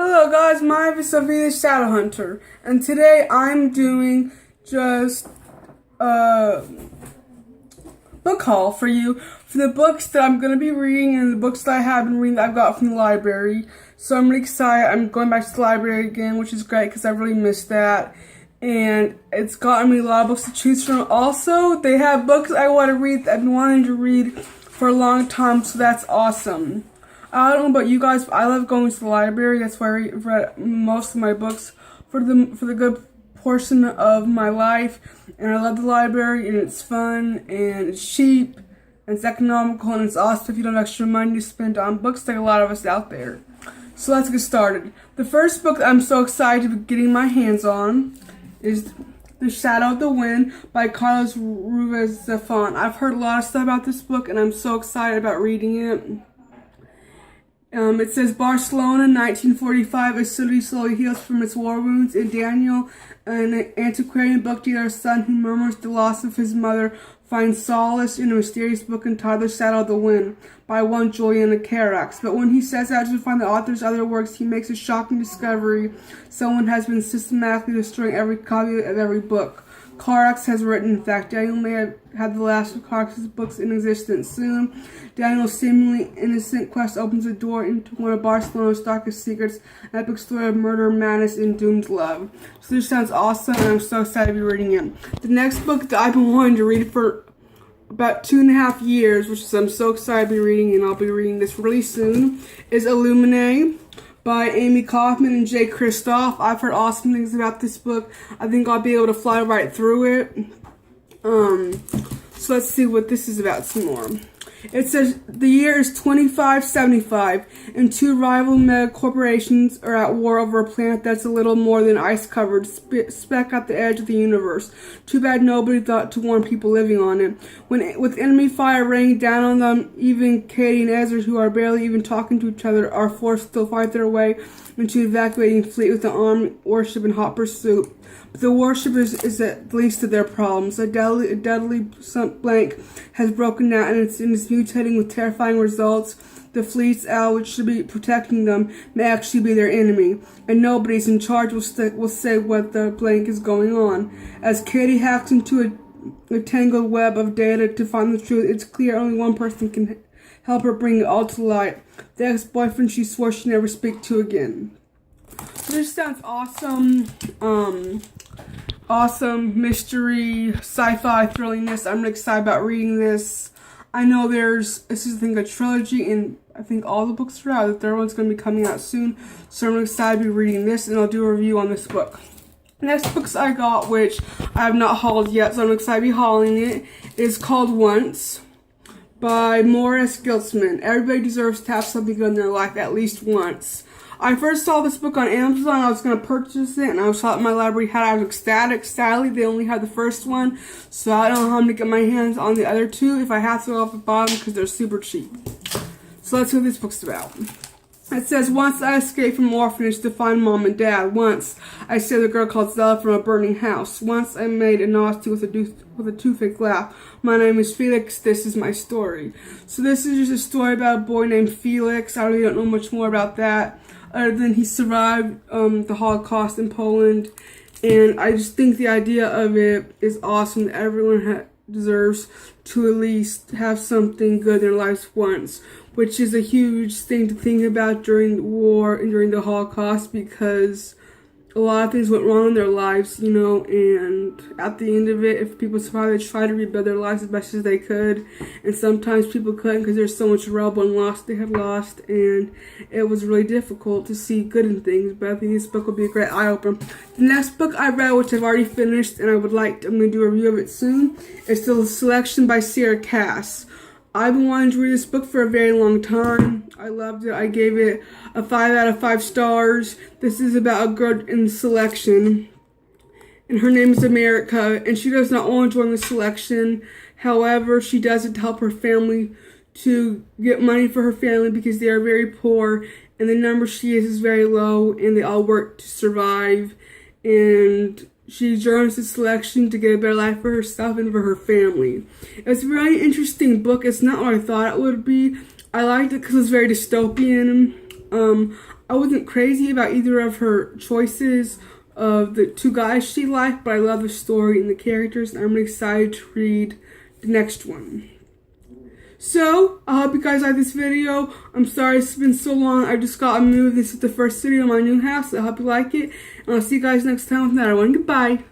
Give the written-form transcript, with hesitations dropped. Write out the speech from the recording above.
Hello guys, my name is Sophia the Shadowhunter, and today I'm doing just a book haul for you for the books that I'm going to be reading and the books that I have been reading that I've got from the library. So I'm really excited. I'm going back to the library again, which is great because I really missed that. And it's gotten me a lot of books to choose from. Also, they have books I want to read that I've been wanting to read for a long time, so that's awesome. I don't know about you guys, but I love going to the library. That's where I read most of my books for the good portion of my life. And I love the library, and it's fun, and it's cheap, and it's economical, and it's awesome if you don't have extra money to spend on books like a lot of us out there. So let's get started. The first book that I'm so excited to be getting my hands on is The Shadow of the Wind by Carlos Ruiz Zafón. I've heard a lot of stuff about this book, and I'm so excited about reading it. It says Barcelona, 1945, a city slowly heals from its war wounds, and Daniel, an antiquarian book dealer's son who murmurs the loss of his mother, finds solace in a mysterious book entitled The Shadow of the Wind by one Juliana Carax. But when he sets out to find the author's other works, he makes a shocking discovery. Someone has been systematically destroying every copy of every book Carax has written. In fact, Daniel may have had the last of Carax's books in existence. Soon, Daniel's seemingly innocent quest opens the door into one of Barcelona's darkest secrets, an epic story of murder, madness, and doomed love. So this sounds awesome, and I'm so excited to be reading it. The next book that I've been wanting to read for about 2.5 years, which is I'm so excited to be reading, and I'll be reading this really soon, is Illuminae by Amy Kaufman and Jay Kristoff. I've heard awesome things about this book. I think I'll be able to fly right through it. So let's see what this is about some more. It says the year is 2575, and two rival mega corporations are at war over a planet that's a little more than ice-covered speck at the edge of the universe. Too bad nobody thought to warn people living on it. With enemy fire raining down on them, even Katie and Ezra, who are barely even talking to each other, are forced to fight their way into evacuating fleet with the armed warship in hot pursuit. But the warship is at least of their problems. A deadly blank has broken out, and it's mutating with terrifying results. The fleet's owl, which should be protecting them, may actually be their enemy, and nobody's in charge will say what the blank is going on. As Katie hacks into a tangled web of data to find the truth, it's clear only one person can help her bring it all to light: the ex-boyfriend she swore she'd never speak to again. This sounds awesome. Awesome mystery, sci-fi thrillingness. I'm really excited about reading this. I know this is, I think, a trilogy, and I think all the books are out. The third one's going to be coming out soon, so I'm really excited to be reading this, and I'll do a review on this book. Next books I got, which I have not hauled yet, so I'm excited to be hauling it, is called Once by Morris Giltzman. Everybody deserves to have something good in their life at least once. I first saw this book on Amazon. I was going to purchase it, and I saw it in my library had. I was ecstatic. Sadly, they only had the first one, so I don't know how I'm going to get my hands on the other two if I have to go off the bottom because they're super cheap. So let's see what this book's about. It says, once I escaped from orphanage to find mom and dad. Once I saved a girl called Zella from a burning house. Once I made a nasty with a toothache laugh. My name is Felix. This is my story. So this is just a story about a boy named Felix. I really don't know much more about that, other than he survived the Holocaust in Poland. And I just think the idea of it is awesome. That everyone deserves to at least have something good in their lives once, which is a huge thing to think about during the war and during the Holocaust, because a lot of things went wrong in their lives, you know, and at the end of it, if people survive, they try to rebuild their lives as best as they could, and sometimes people couldn't because there's so much rubble and loss they had lost, and it was really difficult to see good in things, but I think this book will be a great eye-opener. The next book I read, which I've already finished, and I'm going to do a review of it soon, is The Selection by Sarah Cass. I've been wanting to read this book for a very long time. I loved it. I gave it a 5 out of 5 stars. This is about a girl in selection, and her name is America, and she does not want to join the selection. However, she does it to help her family, to get money for her family because they are very poor, and the number she is very low, and they all work to survive, and she joins the selection to get a better life for herself and for her family. It's a very interesting book. It's not what I thought it would be. I liked it because it's very dystopian. I wasn't crazy about either of her choices of the two guys she liked, but I love the story and the characters, and I'm excited to read the next one. So, I hope you guys like this video. I'm sorry it's been so long. I just got moved. This is the first video in my new house. I hope you like it. And I'll see you guys next time with another one. Goodbye.